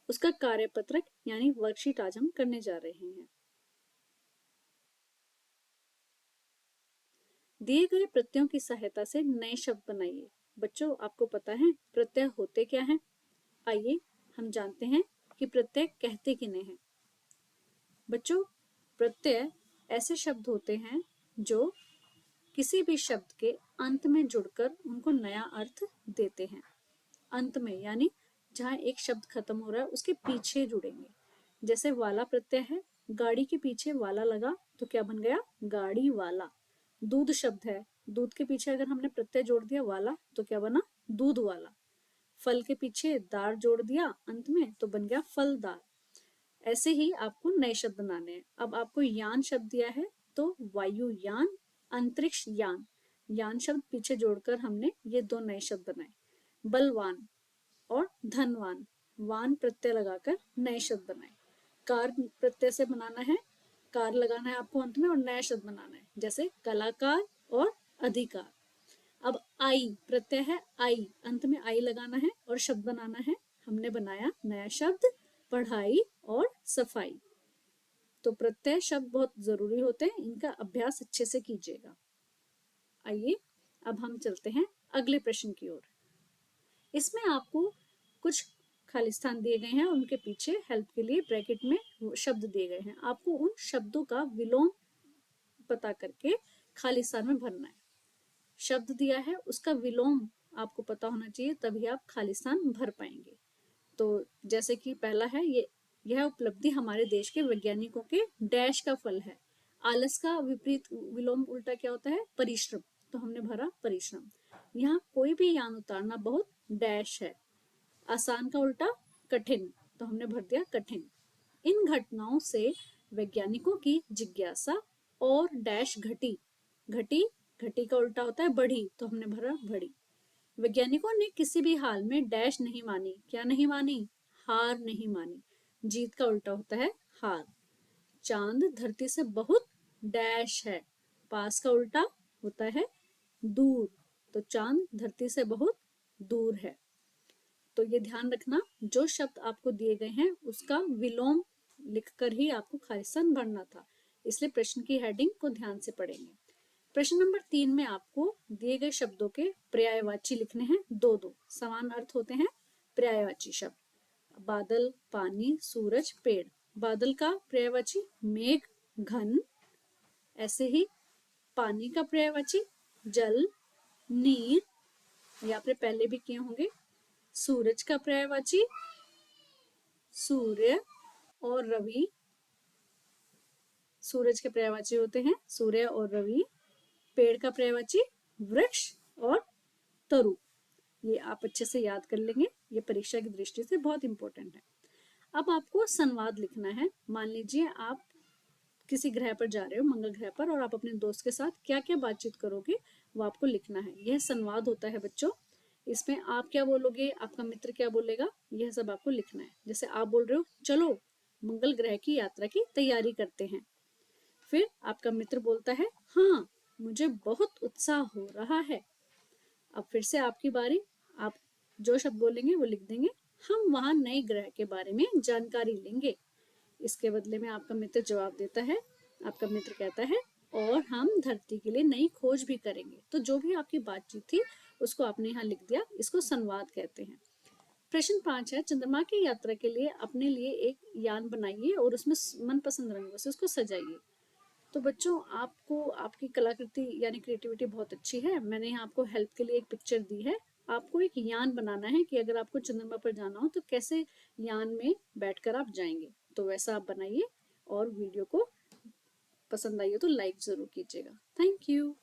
उसका कार्यपत्रक यानी वर्कशीट आज हम करने जा रहे हैं। दिए गए प्रत्ययों की सहायता से नए शब्द बनाइए। बच्चों, आपको पता है प्रत्यय होते क्या हैं? आइए हम जानते हैं कि प्रत्यय कहते किन्हें हैं। बच्चों, प्रत्यय ऐसे शब्द होते हैं जो किसी भी शब्द के अंत में जुड़कर उनको नया अर्थ देते हैं। अंत में यानी जहाँ एक शब्द खत्म हो रहा है उसके पीछे जुड़ेंगे। जैसे वाला प्रत्यय है, गाड़ी के पीछे वाला लगा तो क्या बन गया? गाड़ी वाला। दूध शब्द है, दूध के पीछे अगर हमने प्रत्यय जोड़ दिया वाला तो क्या बना? दूध वाला। फल के पीछे दार जोड़ दिया अंत में तो बन गया फलदार। ऐसे ही आपको नए शब्द बनाने हैं। अब आपको यान शब्द दिया है तो वायुयान, अंतरिक्ष यान। यान शब्द पीछे जोड़कर हमने ये दो नए शब्द बनाए। बलवान और धनवान, वान प्रत्यय लगाकर नए शब्द बनाए। कार प्रत्यय से बनाना है, कार लगाना है आपको अंत में और नया शब्द बनाना है, जैसे कलाकार और अधिकार। अब आई प्रत्यय है, आई अंत में आई लगाना है और शब्द बनाना है। हमने बनाया नया शब्द पढ़ाई और सफाई। तो प्रत्यय शब्द बहुत जरूरी होते हैं, इनका अभ्यास अच्छे से कीजिएगा। आइए अब हम चलते हैं अगले प्रश्न की ओर। इसमें आपको कुछ खाली स्थान दिए गए हैं, उनके पीछे हेल्प के लिए ब्रैकेट में शब्द दिए गए हैं। आपको उन शब्दों का विलोम पता करके खाली स्थान में भरना है। शब्द दिया है उसका विलोम आपको पता होना चाहिए, तभी आप खाली स्थान भर पाएंगे। तो जैसे कि पहला है, यह उपलब्धि हमारे देश के वैज्ञानिकों के डैश का फल है। आलस का विपरीत विलोम उल्टा क्या होता है? परिश्रम। तो हमने भरा परिश्रम। यहाँ कोई भी यान उतारना बहुत डैश है। आसान का उल्टा कठिन, तो हमने भर दिया कठिन। इन घटनाओं से वैज्ञानिकों की जिज्ञासा और डैश घटी। घटी, घटी का उल्टा होता है बढ़ी, तो हमने भरा बढ़ी। वैज्ञानिकों ने किसी भी हाल में डैश नहीं मानी। क्या नहीं मानी? हार नहीं मानी। जीत का उल्टा होता है हार। चांद धरती से बहुत डैश है। पास का उल्टा होता है दूर, तो चांद धरती से बहुत दूर है। तो ये ध्यान रखना, जो शब्द आपको दिए गए हैं उसका विलोम लिखकर ही आपको खाली स्थान भरना था, इसलिए प्रश्न की हेडिंग को ध्यान से पढ़ेंगे। प्रश्न नंबर 3 में आपको दिए गए शब्दों के पर्यायवाची लिखने हैं। दो दो समान अर्थ होते हैं पर्यायवाची शब्द। बादल, पानी, सूरज, पेड़। बादल का पर्यायवाची मेघ, घन। ऐसे ही पानी का पर्यायवाची जल, नीर, ये आपने पहले भी किए होंगे। सूरज का पर्यायवाची सूर्य और रवि। सूरज के पर्यायवाची होते हैं सूर्य और रवि। पेड़ का पर्यायवाची वृक्ष और तरु। ये आप अच्छे से याद कर लेंगे, ये परीक्षा की दृष्टि से बहुत इंपॉर्टेंट है। अब आपको संवाद लिखना है। मान लीजिए आप किसी ग्रह पर जा रहे हो, मंगल ग्रह पर, और आप अपने दोस्त के साथ क्या क्या बातचीत करोगे वो आपको लिखना है। यह संवाद होता है बच्चों। इसमें आप क्या बोलोगे, आपका मित्र क्या बोलेगा, यह सब आपको लिखना है। जैसे आप बोल रहे हो चलो मंगल ग्रह की यात्रा की तैयारी करते हैं, फिर आपका मित्र बोलता है हाँ मुझे बहुत उत्साह हो रहा है। अब फिर से आपकी बारी, आप जो शब्द बोलेंगे वो लिख देंगे। हम वहां नए ग्रह के बारे में जानकारी लेंगे। इसके बदले में आपका मित्र जवाब देता है, आपका मित्र कहता है और हम धरती के लिए नई खोज भी करेंगे। तो जो भी आपकी बातचीत थी उसको आपने यहाँ लिख दिया, इसको संवाद कहते हैं। प्रश्न 5 है, चंद्रमा की यात्रा के लिए अपने लिए एक यान बनाइए और उसमें मनपसंद रंगों से उसको सजाइए। तो बच्चों, आपको आपकी कलाकृति यानी क्रिएटिविटी बहुत अच्छी है। मैंने यहाँ आपको हेल्प के लिए एक पिक्चर दी है। आपको एक यान बनाना है कि अगर आपको चंद्रमा पर जाना हो तो कैसे यान में बैठकर आप जाएंगे। तो वैसा आप बनाइए और वीडियो को पसंद आई हो तो लाइक जरूर कीजिएगा। Thank you.